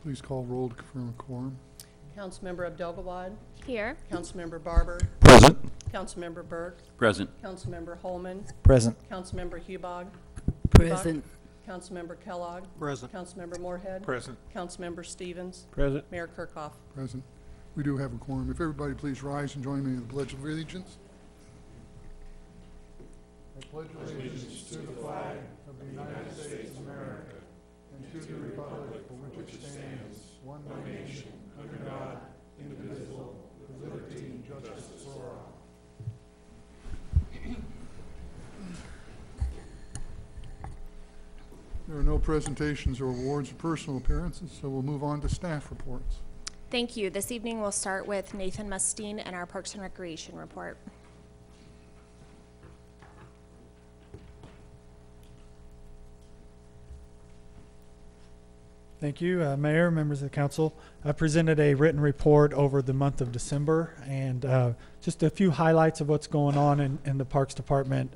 Please call roll to confirm a quorum. Councilmember Abdelgawad, Here. Councilmember Barber, Present. Councilmember Burke, Present. Councilmember Holman, Present. Councilmember Hubog, Present. Councilmember Kellogg, Present. Councilmember Moorhead, Present. Councilmember Stevens, Present. Mayor Kirkhoff. Present. We do have a quorum. If everybody please rise and join me in the Pledge of Allegiance. I pledge allegiance to the flag of the United States of America and to the republic for which it stands, one nation, under God, indivisible, with liberty and justice for all. There are no presentations or awards or personal appearances, so we'll move on to staff reports. Thank you. This evening we'll start with Nathan Mustine and our Parks and Recreation report. Thank you, Mayor, members of the council. I presented a written report over the month of December and just a few highlights of what's going on in the Parks Department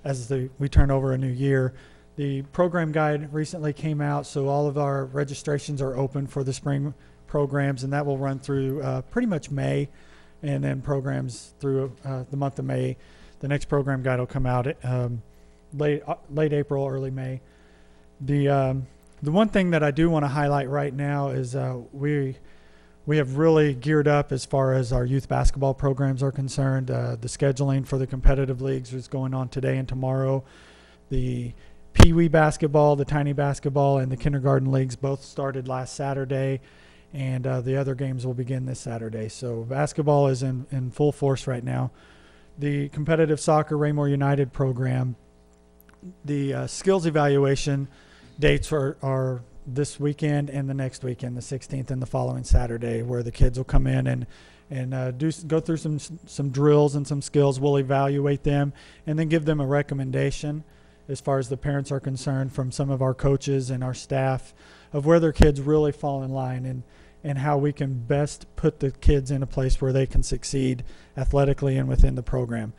as we turn over a new year. The program guide recently came out, so all of our registrations are open for the spring programs, and that will run through pretty much May, and then programs through the month of May. The next program guide will come out late April, early May. The one thing that I do want to highlight right now is we have really geared up as far as our youth basketball programs are concerned. The scheduling for the competitive leagues is going on today and tomorrow. The Pee Wee basketball, the tiny basketball, and the kindergarten leagues both started last Saturday, and the other games will begin this Saturday. So basketball is in full force right now. The competitive soccer Raymore United program, the skills evaluation dates are this weekend and the next weekend, the 16th and the following Saturday, where the kids will come in and go through some drills and some skills. We'll evaluate them and then give them a recommendation as far as the parents are concerned from some of our coaches and our staff of where their kids really fall in line and how we can best put the kids in a place where they can succeed athletically and within the program.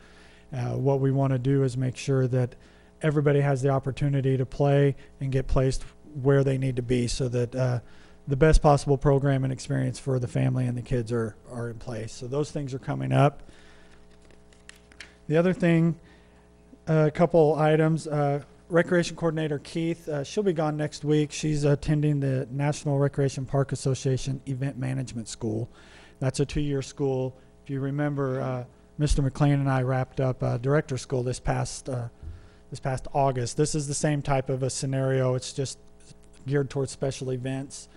What we want to do is make sure that everybody has the opportunity to play and get placed where they need to be so that the best possible program and experience for the family and the kids are in place. So those things are coming up. The other thing, a couple items, Recreation Coordinator Keith, she'll be gone next week. She's attending the National Recreation Park Association Event Management School. That's a 2-year school. If you remember, Mr. McLean and I wrapped up Director School this past August. This is the same type of a scenario. It's just geared towards special events.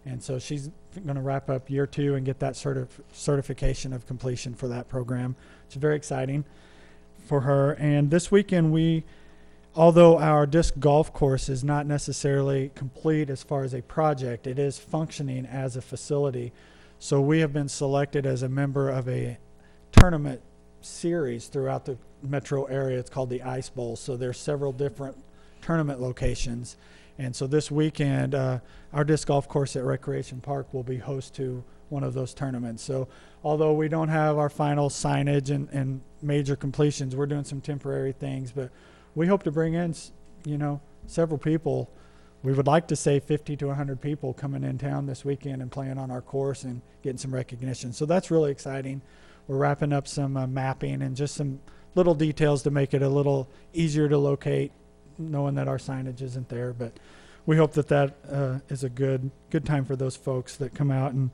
And so she's going to wrap up year 2 and get that certification of completion for that program. It's very exciting for her. And this weekend, although our disc golf course is not necessarily complete as far as a project, it is functioning as a facility. So we have been selected as a member of a tournament series throughout the metro area. It's called the Ice Bowl. So there's several different tournament locations. And so this weekend, our disc golf course at Recreation Park will be host to one of those tournaments. So although we don't have our final signage and major completions, we're doing some temporary things, but we hope to bring in, several people. We would like to say 50 to 100 people coming in town this weekend and playing on our course and getting some recognition. So that's really exciting. We're wrapping up some mapping and just some little details to make it a little easier to locate, knowing that our signage isn't there. But we hope that is a good time for those folks that come out and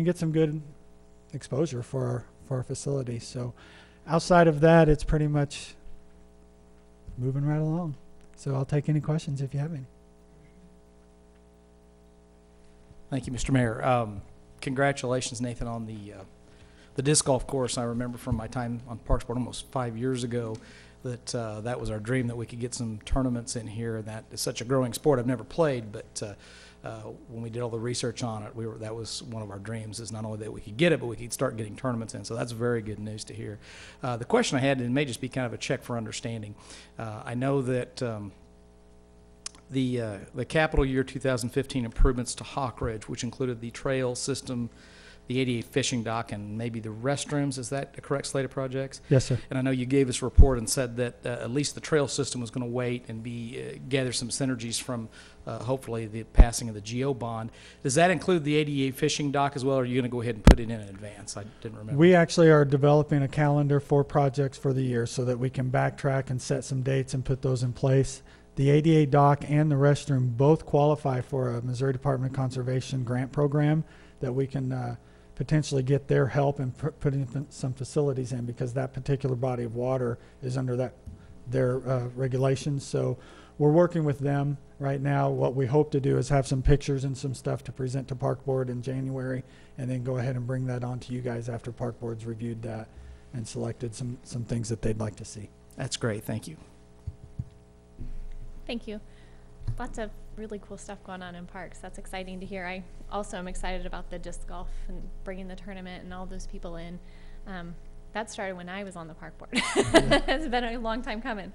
get some good exposure for our facility. So outside of that, it's pretty much moving right along. So I'll take any questions if you have any. Thank you, Mr. Mayor. Congratulations, Nathan, on the disc golf course. I remember from my time on Parks Board almost 5 years ago that that was our dream, that we could get some tournaments in here. And that is such a growing sport. I've never played, but when we did all the research on it, that was one of our dreams, is not only that we could get it, but we could start getting tournaments in. So that's very good news to hear. The question I had, and it may just be kind of a check for understanding. I know that the capital year 2015 improvements to Hawk Ridge, which included the trail system the 88 fishing dock and maybe the restrooms. Is that a correct slate of projects? Yes, sir. And I know you gave us a report and said that at least the trail system was going to wait and gather some synergies from hopefully the passing of the GO bond. Does that include the 88 fishing dock as well, or are you going to go ahead and put it in advance? I didn't remember. We actually are developing a calendar for projects for the year so that we can backtrack and set some dates and put those in place. The 88 dock and the restroom both qualify for a Missouri Department of Conservation grant program that we can potentially get their help in putting some facilities in, because that particular body of water is under their regulations. So we're working with them right now. What we hope to do is have some pictures and some stuff to present to Park Board in January, and then go ahead and bring that on to you guys after Park Board's reviewed that and selected some things that they'd like to see. That's great. Thank you. Thank you. Lots of really cool stuff going on in parks. That's exciting to hear. I also am excited about the disc golf and bringing the tournament and all those people in. That started when I was on the park board. It's been a long time coming.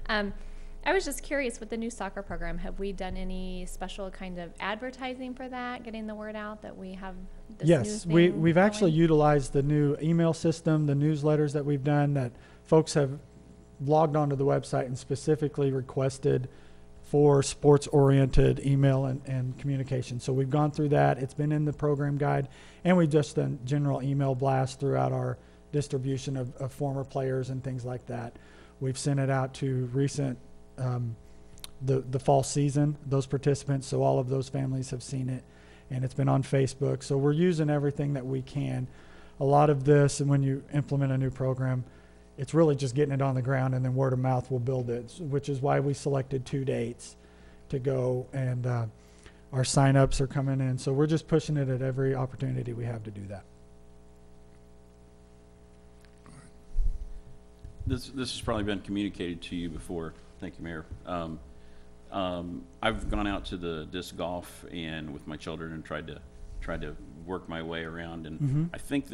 I was just curious, with the new soccer program, have we done any special kind of advertising for that, getting the word out that we have this Yes, new thing we've actually going? utilized the new email system, the newsletters that we've done, that folks have logged onto the website and specifically requested for sports-oriented email and communication. So we've gone through that. It's been in the program guide, and we've just done general email blasts throughout our distribution of former players and things like that. We've sent it out to recent, the fall season, those participants, so all of those families have seen it, and it's been on Facebook. So we're using everything that we can. A lot of this, and when you implement a new program, it's really just getting it on the ground, and then word of mouth will build it, which is why we selected 2 dates to go, and our sign-ups are coming in. So we're just pushing it at every opportunity we have to do that. This has probably been communicated to you before. Thank you, Mayor. I've gone out to the disc golf and with my children and tried to work my way around, and I think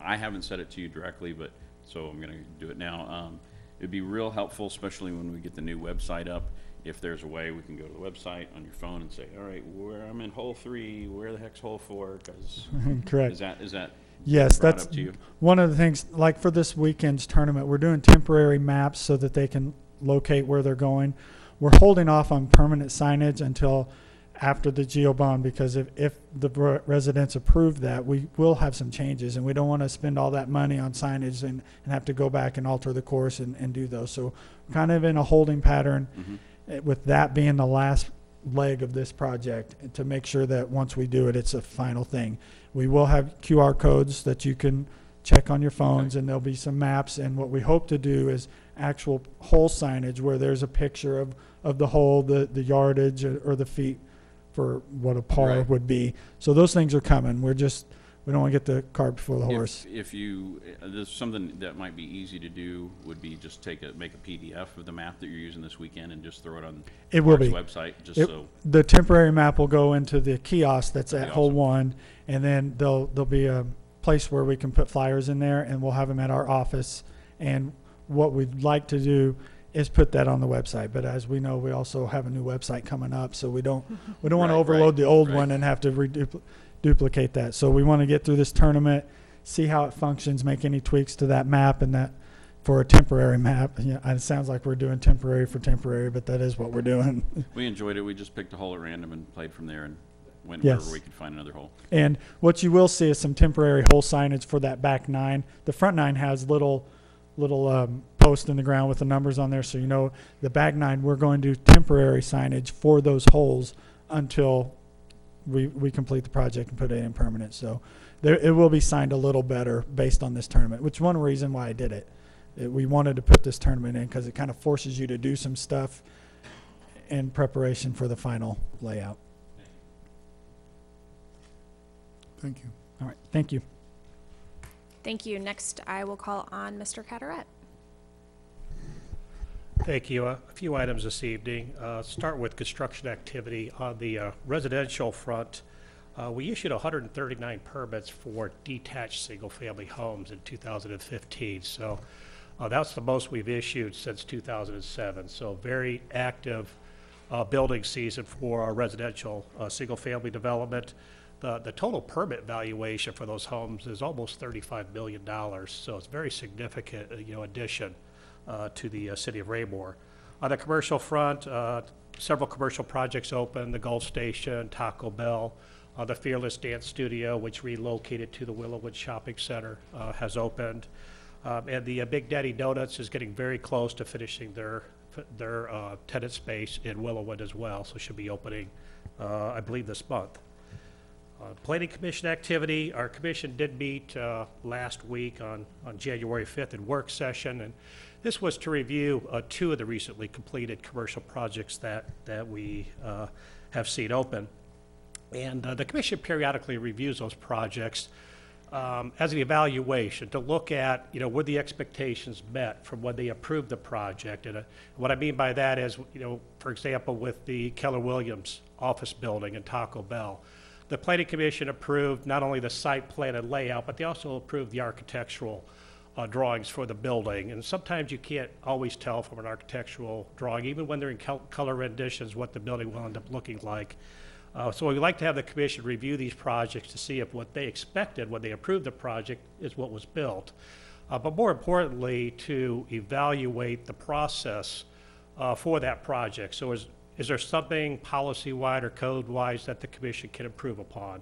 I haven't said it to you directly, but so I'm going to do it now. It'd be real helpful, especially when we get the new website up, if there's a way we can go to the website on your phone and say, all right, I'm in hole 3, where the heck's hole 4? Because Correct. is that Yes, brought that's up to you? one of the things. Like for this weekend's tournament, we're doing temporary maps so that they can locate where they're going. We're holding off on permanent signage until after the GO bond, because if the residents approve that, we will have some changes, and we don't want to spend all that money on signage and have to go back and alter the course and do those. So kind of in a holding pattern, with that being the last leg of this project, to make sure that once we do it, it's a final thing. We will have QR codes that you can check on your phones, and there'll be some maps, and what we hope to do is actual hole signage where there's a picture of the hole, the yardage or the feet for what a par would be. So those things are coming. We don't want to get the cart before the horse. If you, there's something that might be easy to do would be just make a PDF of the map that you're using this weekend and just throw it on It will Parks be. website, just so. The temporary map will go into the kiosk that's That'd at be hole awesome. 1, and then there'll be a place where we can put flyers in there, and we'll have them at our office. And what we'd like to do is put that on the website. But as we know, we also have a new website coming up, so we don't want to Right, overload the old right. one and have to duplicate that. So we want to get through this tournament, see how it functions, make any tweaks to that map, and that for a temporary map. Yeah, it sounds like we're doing temporary for temporary, but that is what we're doing. We enjoyed it. We just picked a hole at random and played from there and went Yes. wherever we could find another hole. And what you will see is some temporary hole signage for that back 9. The front 9 has little posts in the ground with the numbers on there, so you know the back 9, we're going to do temporary signage for those holes until we complete the project and put it in permanent. So it will be signed a little better based on this tournament, which is one reason why I did it. We wanted to put this tournament in because it kind of forces you to do some stuff in preparation for the final layout. Thank you. All right, thank you. Thank you. Next, I will call on Mr. Carteret. Thank you. A few items this evening. Start with construction activity. On the residential front, we issued 139 permits for detached single-family homes in 2015. So that's the most we've issued since 2007. So very active building season for our residential single-family development. the total permit valuation for those homes is almost $35 million. So it's a very significant, addition to the city of Raymore. On the commercial front, several commercial projects open, the Gulf Station, Taco Bell, the Fearless Dance Studio, which relocated to the Willowwood Shopping Center, has opened. And the Big Daddy Donuts is getting very close to finishing their tenant space in Willowwood as well, so should be opening, I believe, this month. Planning Commission activity, our commission did meet last week on January 5th in work session, and this was to review 2 of the recently completed commercial projects that we have seen open. And the commission periodically reviews those projects as an evaluation to look at, were the expectations met from when they approved the project. And what I mean by that is, for example, with the Keller Williams office building and Taco Bell, the Planning Commission approved not only the site plan and layout, but they also approved the architectural drawings for the building. And sometimes you can't always tell from an architectural drawing, even when they're in color renditions, what the building will end up looking like. So we'd like to have the commission review these projects to see if what they expected when they approved the project is what was built. But more importantly, to evaluate the process for that project. So is there something policy-wide or code-wise that the commission can improve upon?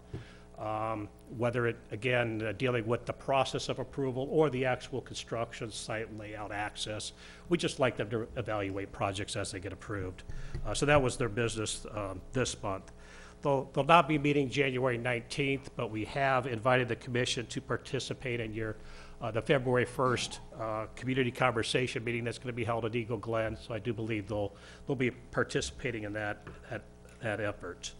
Whether it, again, dealing with the process of approval or the actual construction, site layout, access. We just like them to evaluate projects as they get approved. So that was their business this month. They'll not be meeting January 19th, but we have invited the commission to participate in the February 1st community conversation meeting that's going to be held at Eagle Glen. So I do believe they'll be participating in that effort.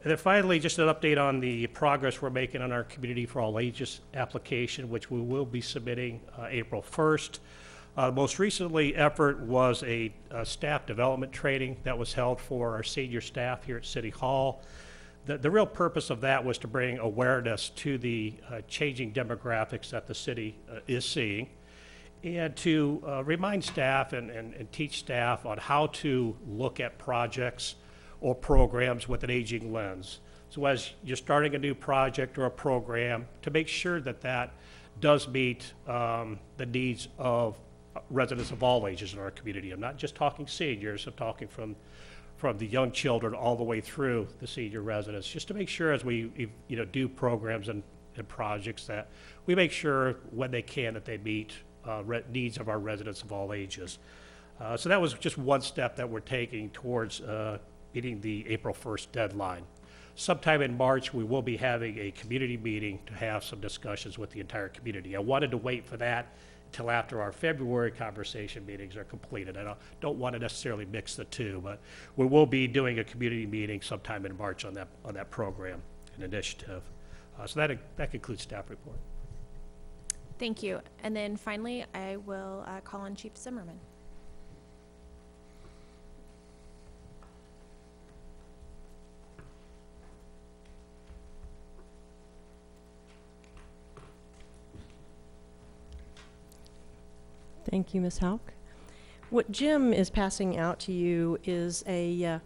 And then finally, just an update on the progress we're making on our Community for All Ages application, which we will be submitting April 1st. Most recently effort was a staff development training that was held for our senior staff here at City Hall. The real purpose of that was to bring awareness to the changing demographics that the city is seeing, and to remind staff and teach staff on how to look at projects or programs with an aging lens. So as you're starting a new project or a program, to make sure that that does meet the needs of residents of all ages in our community. I'm not just talking seniors, I'm talking from the young children all the way through the senior residents, just to make sure as we do programs and projects that we make sure when they can that they meet needs of our residents of all ages. So that was just one step that we're taking towards meeting the April 1st deadline. Sometime in March, we will be having a community meeting to have some discussions with the entire community. I wanted to wait for that until after our February conversation meetings are completed. I don't want to necessarily mix the two, but we will be doing a community meeting sometime in March on that program and initiative. So that concludes staff report. Thank you. And then finally, I will call on Chief Zimmerman. Thank you, Ms. Hauk. What Jim is passing out to you is a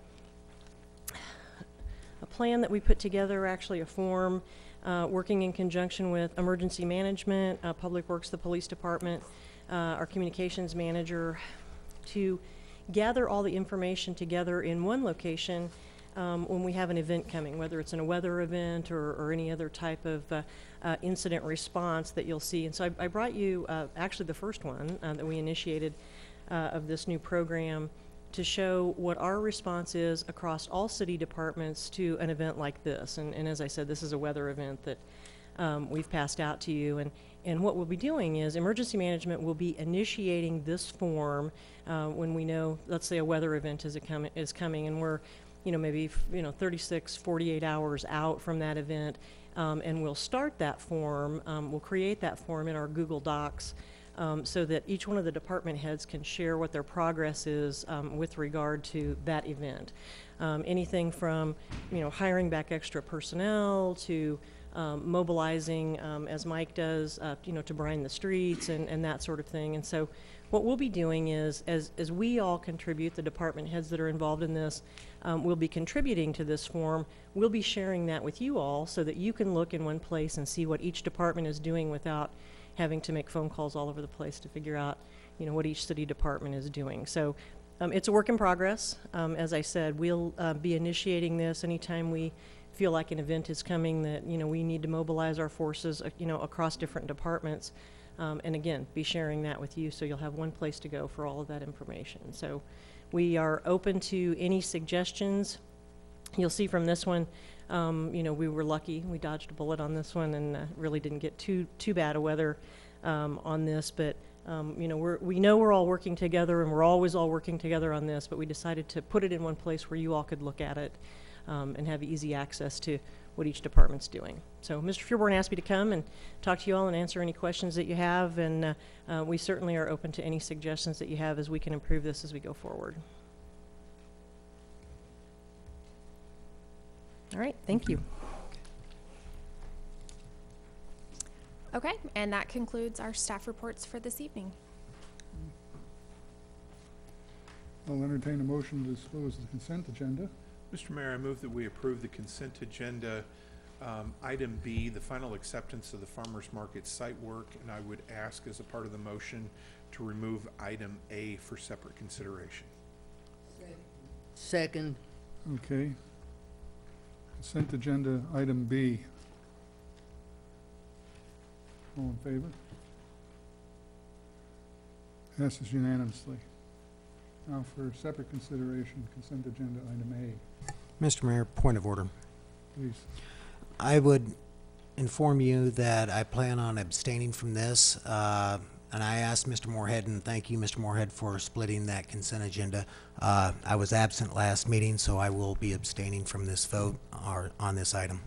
plan that we put together, actually a form, working in conjunction with emergency management, Public Works, the police department, our communications manager, to gather all the information together in one location when we have an event coming, whether it's in a weather event or any other type of incident response that you'll see. And so I brought you actually the first one that we initiated of this new program to show what our response is across all city departments to an event like this. And as I said, this is a weather event that we've passed out to you. And what we'll be doing is emergency management will be initiating this form when we know, let's say a weather event is coming and we're maybe 36, 48 hours out from that event. And we'll start that form, we'll create that form in our Google Docs so that each one of the department heads can share what their progress is with regard to that event. Anything from, hiring back extra personnel to mobilizing, as Mike does, to brine the streets and that sort of thing. And so what we'll be doing is, as we all contribute, the department heads that are involved in this, will be contributing to this form. We'll be sharing that with you all so that you can look in one place and see what each department is doing without having to make phone calls all over the place to figure out, what each city department is doing. So it's a work in progress. As I said, we'll be initiating this anytime we feel like an event is coming that, we need to mobilize our forces, across different departments. And again, be sharing that with you so you'll have one place to go for all of that information. So we are open to any suggestions. You'll see from this one, we were lucky. We dodged a bullet on this one and really didn't get too bad a weather on this. But, we know we're all working together, and we're always all working together on this, but we decided to put it in one place where you all could look at it and have easy access to what each department's doing. So Mr. Fearborn asked me to come and talk to you all and answer any questions that you have, and we certainly are open to any suggestions that you have as we can improve this as we go forward. All right, thank you. Okay, and that concludes our staff reports for this evening. I'll entertain a motion to dispose of the consent agenda. Mr. Mayor, I move that we approve the consent agenda, item B, the final acceptance of the farmers market site work, and I would ask as a part of the motion to remove item A for separate consideration. Second. Okay. Consent agenda, item B. All in favor? Passes unanimously. Now for separate consideration, consent agenda, item A. Mr. Mayor, point of order. Please. I would inform you that I plan on abstaining from this, and I asked Mr. Moorhead, and thank you, Mr. Moorhead, for splitting that consent agenda. I was absent last meeting, so I will be abstaining from this vote on this item.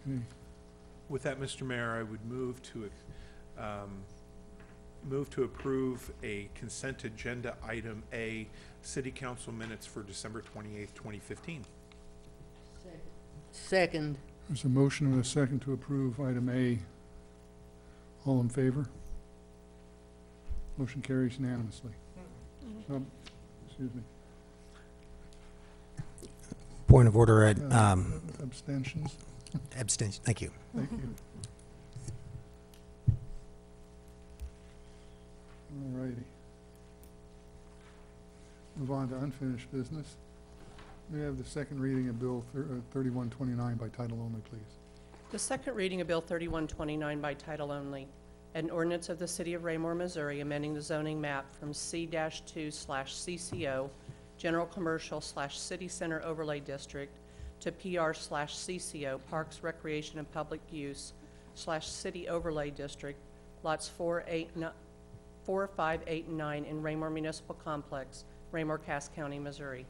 Okay. With that, Mr. Mayor, I would move to approve a consent agenda, item A, city council minutes for December 28th, 2015. Second. There's a motion and a second to approve item A. All in favor? Motion carries unanimously. Excuse me. Point of order. Abstentions? Abstention. Thank you. Thank you. All righty. Move on to unfinished business. We have the second reading of Bill 3129 by title only, please. The second reading of Bill 3129 by title only, an ordinance of the City of Raymore, Missouri, amending the zoning map from C-2/CCO, General Commercial/City Center Overlay District, to PR/CCO, Parks, Recreation, and Public Use/City Overlay District, lots 4, 5, 8, and 9 in Raymore Municipal Complex, Raymore, Cass County, Missouri.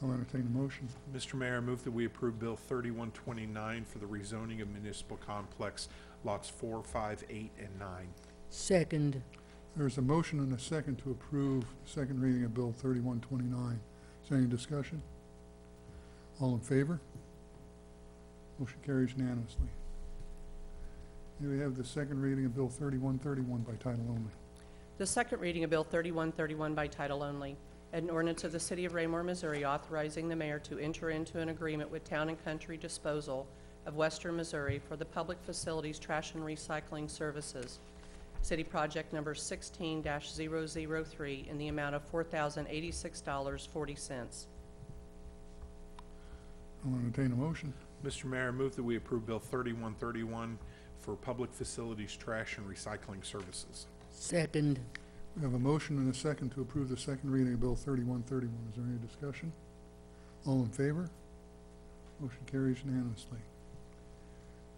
I'll entertain a motion. Mr. Mayor, I move that we approve Bill 3129 for the rezoning of municipal complex lots 4, 5, 8, and 9. Second. There's a motion and a second to approve the second reading of Bill 3129. Is there any discussion? All in favor? Motion carries unanimously. Here we have the second reading of Bill 3131 by title only. The second reading of Bill 3131 by title only, an ordinance of the City of Raymore, Missouri, authorizing the mayor to enter into an agreement with Town and Country Disposal of Western Missouri for the public facilities trash and recycling services. City project number 16-003 in the amount of $4,086.40. I'll entertain a motion. Mr. Mayor, I move that we approve Bill 3131 for public facilities trash and recycling services. Second. We have a motion and a second to approve the second reading of Bill 3131. Is there any discussion? All in favor? Motion carries unanimously.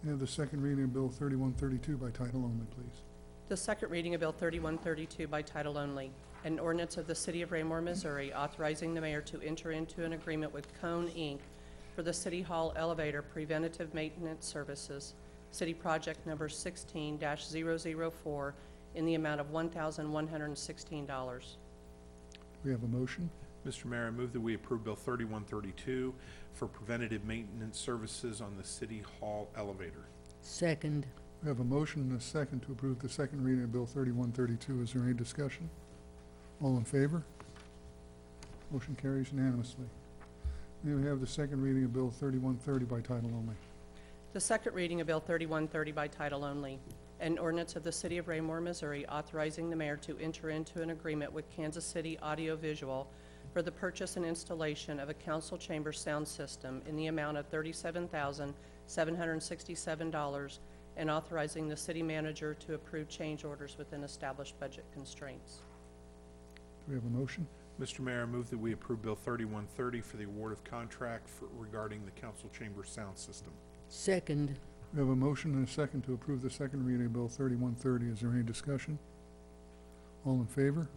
We have the second reading of Bill 3132 by title only, please. The second reading of Bill 3132 by title only, an ordinance of the City of Raymore, Missouri, authorizing the mayor to enter into an agreement with Cone, Inc. for the City Hall elevator preventative maintenance services, city project number 16-004, in the amount of $1,116. We have a motion. Mr. Mayor, I move that we approve Bill 3132 for preventative maintenance services on the City Hall elevator. Second. We have a motion and a second to approve the second reading of Bill 3132. Is there any discussion? All in favor? Motion carries unanimously. May we have the second reading of Bill 3130 by title only? The second reading of Bill 3130 by title only. An ordinance of the City of Raymore, Missouri, authorizing the mayor to enter into an agreement with Kansas City Audiovisual for the purchase and installation of a council chamber sound system in the amount of $37,767 and authorizing the city manager to approve change orders within established budget constraints. Do we have a motion? Mr. Mayor, I move that we approve Bill 3130 for the award of contract regarding the council chamber sound system. Second. We have a motion and a second to approve the second reading of Bill 3130. Is there any discussion? All in favor?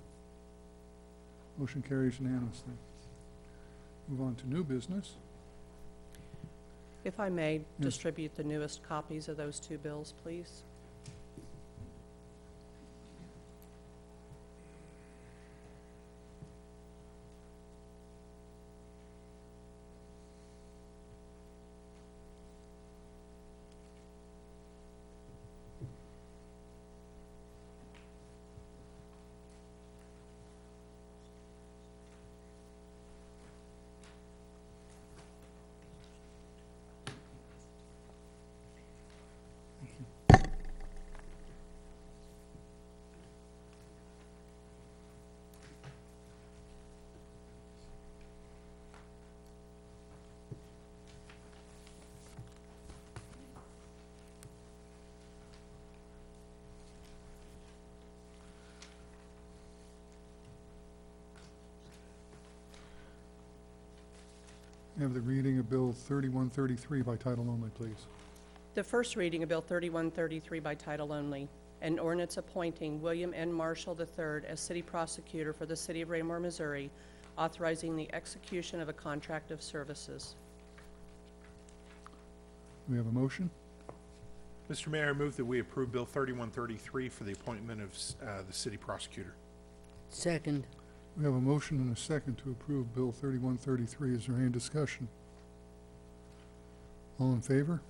Motion carries unanimously. Move on to new business. If I may, Yes. distribute the newest copies of those two bills, please. Have the reading of Bill 3133 by title only, please. The first reading of Bill 3133 by title only. An ordinance appointing William N. Marshall III as city prosecutor for the City of Raymore, Missouri, authorizing the execution of a contract of services. We have a motion. Mr. Mayor, I move that we approve Bill 3133 for the appointment of the city prosecutor. Second. We have a motion and a second to approve Bill 3133. Is there any discussion? All in favor?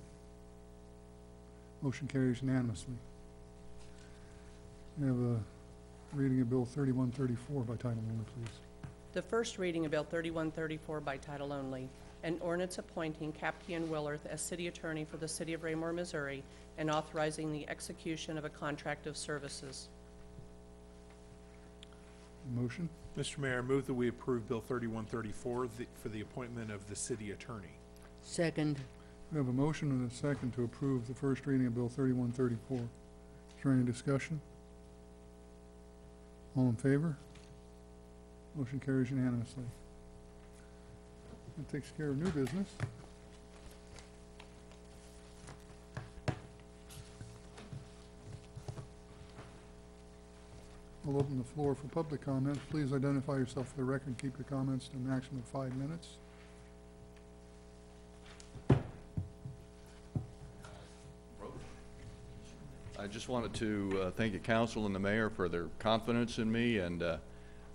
Motion carries unanimously. We have a reading of Bill 3134 by title only, please. The first reading of Bill 3134 by title only. An ordinance appointing Captain Willerth as city attorney for the City of Raymore, Missouri, and authorizing the execution of a contract of services. Motion. Mr. Mayor, I move that we approve Bill 3134 for the appointment of the city attorney. Second. We have a motion and a second to approve the first reading of Bill 3134. Is there any discussion? All in favor? Motion carries unanimously. That takes care of new business. I'll open the floor for public comments. Please identify yourself for the record. Keep your comments to a maximum of 5 minutes. I just wanted to thank the council and the mayor for their confidence in me, and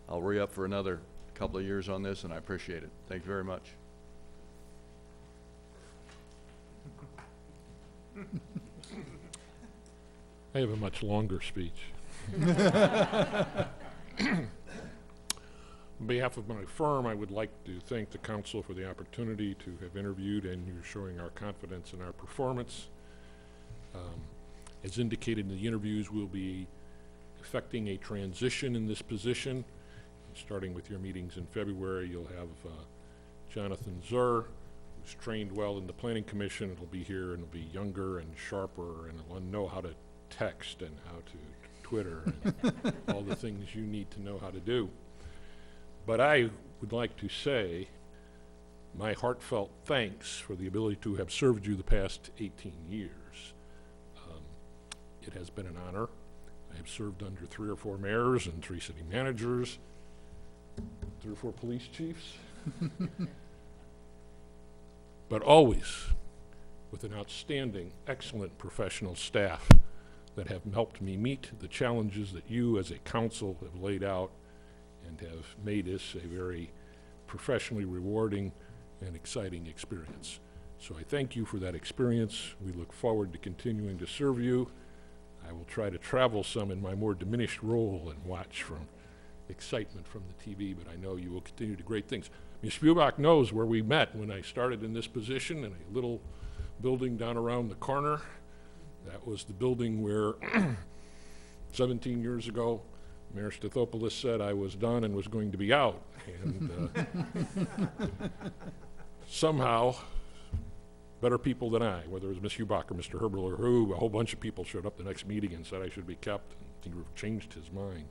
I'll re-up for another couple of years on this, and I appreciate it. Thank you very much. I have a much longer speech. On behalf of my firm, I would like to thank the council for the opportunity to have interviewed, and you're showing our confidence in our performance. As indicated in the interviews, we'll be effecting a transition in this position. Starting with your meetings in February, you'll have Jonathan Zur, who's trained well in the Planning Commission. It'll be here, and it'll be younger and sharper, and it'll know how to text and how to Twitter and all the things you need to know how to do. But I would like to say my heartfelt thanks for the ability to have served you the past 18 years. It has been an honor. I have served under 3 or 4 mayors and 3 city managers, 3 or 4 police chiefs, but always with an outstanding, excellent professional staff that have helped me meet the challenges that you as a council have laid out and have made this a very professionally rewarding and exciting experience. So I thank you for that experience. We look forward to continuing to serve you. I will try to travel some in my more diminished role and watch from excitement from the TV, but I know you will continue to do great things. Ms. Spubach knows where we met when I started in this position, in a little building down around the corner. That was the building where 17 years ago, Mayor Stathopoulos said I was done and was going to be out. And somehow, better people than I, whether it was Ms. Hubach or Mr. Herbel or who, a whole bunch of people showed up the next meeting and said I should be kept, and he changed his mind.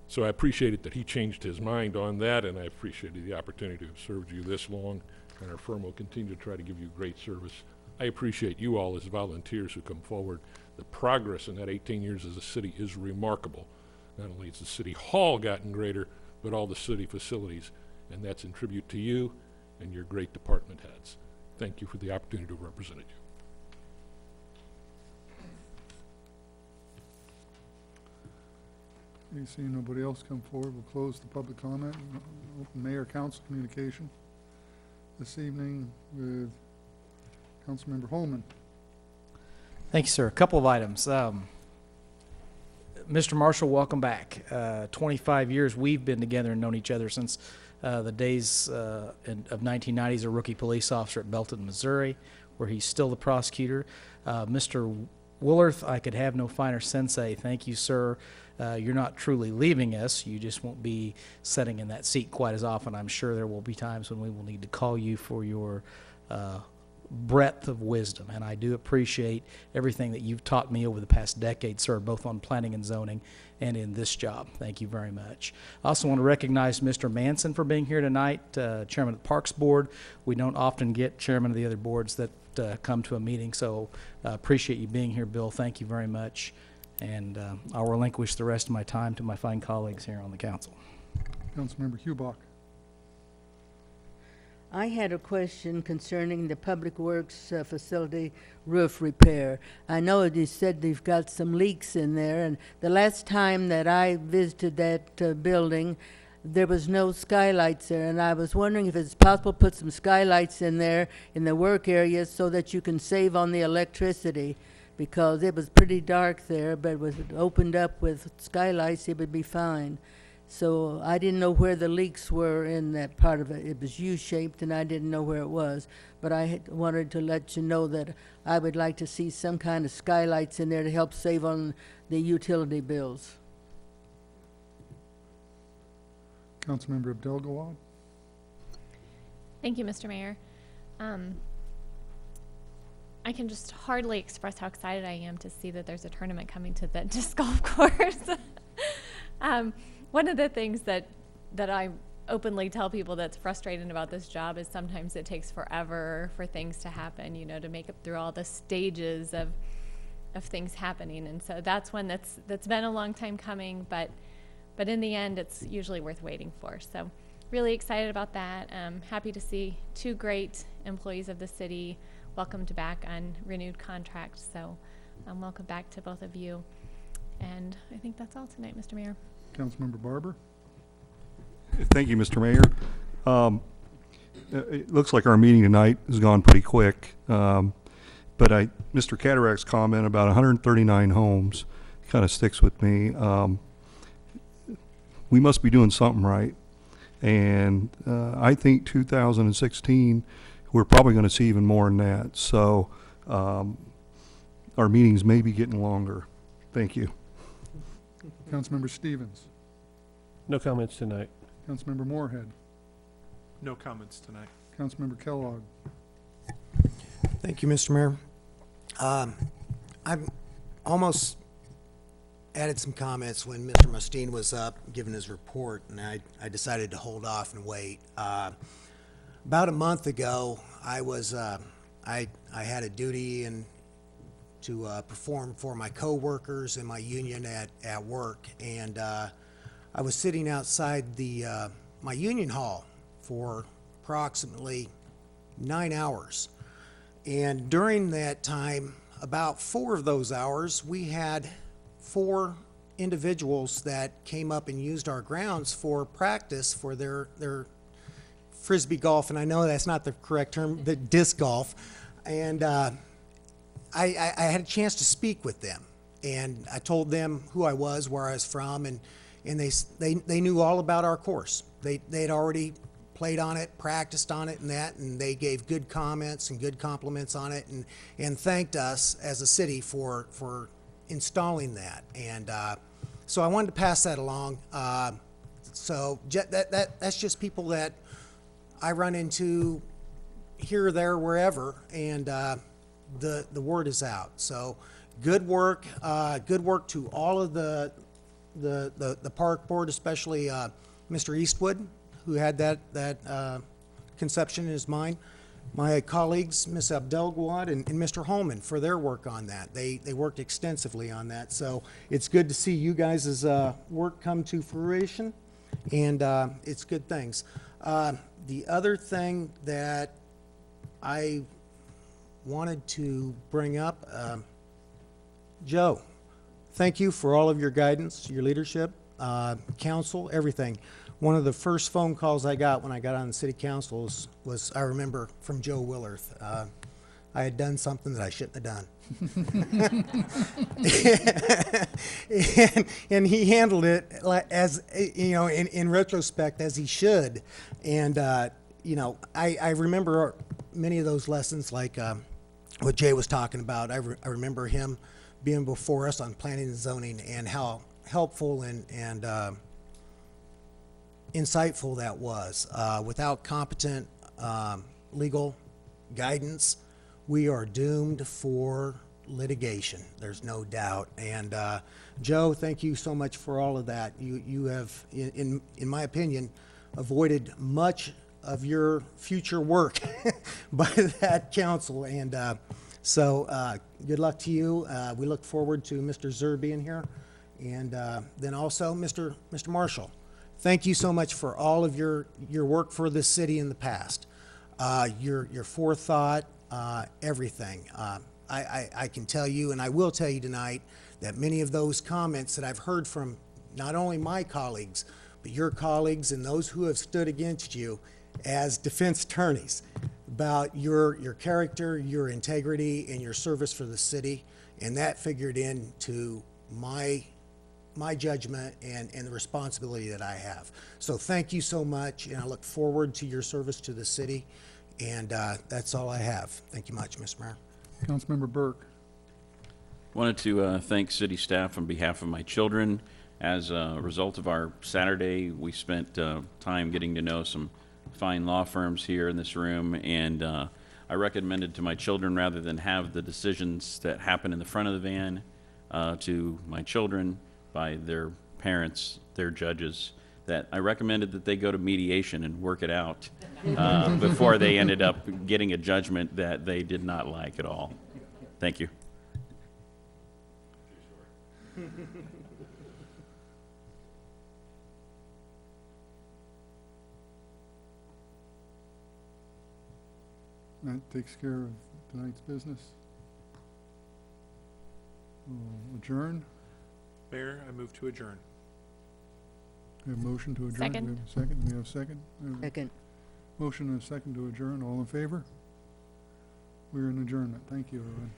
So I appreciated that he changed his mind on that, and I appreciated the opportunity to have served you this long, and our firm will continue to try to give you great service. I appreciate you all as volunteers who come forward. The progress in that 18 years as a city is remarkable. Not only has the city hall gotten greater, but all the city facilities, and that's in tribute to you and your great department heads. Thank you for the opportunity to have represented you. You see nobody else come forward, we'll close the public comment and open mayor council communication this evening with Councilmember Holman. Thank you, sir. A couple of items. Mr. Marshall, welcome back. 25 years we've been together and known each other since the days of 1990 as a rookie police officer at Belton, Missouri, where he's still the prosecutor. Mr. Woolworth, I could have no finer sensei. Thank you, sir. You're not truly leaving us. You just won't be sitting in that seat quite as often. I'm sure there will be times when we will need to call you for your breadth of wisdom, and I do appreciate everything that you've taught me over the past decade, sir, both on planning and zoning and in this job. Thank you very much. I also want to recognize Mr. Manson for being here tonight, Chairman of the Parks Board. We don't often get chairman of the other boards that come to a meeting, so appreciate you being here, Bill. Thank you very much, and I'll relinquish the rest of my time to my fine colleagues here on the council. Councilmember Hubach. I had a question concerning the Public Works facility roof repair. I know you said they've got some leaks in there, and the last time that I visited that building, there was no skylights there, and I was wondering if it's possible to put some skylights in there in the work area so that you can save on the electricity, because it was pretty dark there, but with it opened up with skylights, it would be fine. So I didn't know where the leaks were in that part of it. It was U-shaped, and I didn't know where it was. But I wanted to let you know that I would like to see some kind of skylights in there to help save on the utility bills. Councilmember Abdel-Gawad. Thank you, Mr. Mayor. I can just hardly express how excited I am to see that there's a tournament coming to the disc golf course. One of the things that I openly tell people that's frustrating about this job is sometimes it takes forever for things to happen, you know, to make it through all the stages of things happening. And so that's one that's been a long time coming, but in the end, it's usually worth waiting for. So really excited about that. Happy to see two great employees of the city welcomed back on renewed contracts. So welcome back to both of you. And I think that's all tonight, Mr. Mayor. Councilmember Barber. Thank you, Mr. Mayor. It looks like our meeting tonight has gone pretty quick, but Mr. Cataract's comment about 139 homes kind of sticks with me. We must be doing something right, and I think 2016 we're probably going to see even more than that. So our meetings may be getting longer. Thank you. Councilmember Stevens. No comments tonight. Councilmember Moorhead. No comments tonight. Councilmember Kellogg. Thank you, Mr. Mayor. I've almost added some comments when Mr. Mustine was up giving his report, and I decided to hold off and wait. About a month ago, I was I had a duty to perform for my co-workers and my union at work, and I was sitting outside my union hall for approximately 9 hours. And during that time, about 4 of those hours, we had 4 individuals that came up and used our grounds for practice for their Frisbee golf, and I know that's not the correct term, but disc golf. And I had a chance to speak with them, and I told them who I was, where I was from, and they knew all about our course. They had already played on it, practiced on it, and they gave good comments and good compliments on it, and thanked us as a city for installing that. And so I wanted to pass that along. So that's just people that I run into here, there, wherever, and the word is out. So good work to all of the park board, especially Mr. Eastwood, who had that conception in his mind. My colleagues, Ms. Abdelgawad and Mr. Holman, for their work on that. They worked extensively on that. So it's good to see you guys' work come to fruition, and it's good things. The other thing that I wanted to bring up, Joe, thank you for all of your guidance, your leadership, council, everything. One of the first phone calls I got when I got on the city council was I remember, from Joe Willerth. I had done something that I shouldn't have done. and he handled it as, you know, in retrospect, as he should. And, you know, I remember many of those lessons, like what Jay was talking about. I remember him being before us on planning and zoning, and how helpful and insightful that was. Without competent legal guidance, we are doomed for litigation. There's no doubt. And Joe, thank you so much for all of that. You have, in my opinion, avoided much of your future work by that council. And so good luck to you. We look forward to Mr. Zur being here. And then also Mr. Marshall. Thank you so much for all of your work for this city in the past. Your forethought, everything. I can tell you, and I will tell you tonight, that many of those comments that I've heard from not only my colleagues, but your colleagues and those who have stood against you as defense attorneys, about your character, your integrity, and your service for the city, and that figured into my judgment and the responsibility that I have. So thank you so much, and I look forward to your service to the city, and that's all I have. Thank you much, Mr. Mayor. Councilmember Burke. Wanted to thank city staff on behalf of my children. As a result of our Saturday, we spent time getting to know some fine law firms here in this room, and I recommended to my children, rather than have the decisions that happen in the front of the van to my children by their parents, their judges, that I recommended that they go to mediation and work it out before they ended up getting a judgment that they did not like at all. Thank you. That takes care of tonight's business. We'll adjourn. Mayor, I move to adjourn. We have a motion to adjourn. Second. We have a second. We have a second. We have a Second. motion and a second to adjourn. All in favor? We're in adjournment. Thank you, everyone.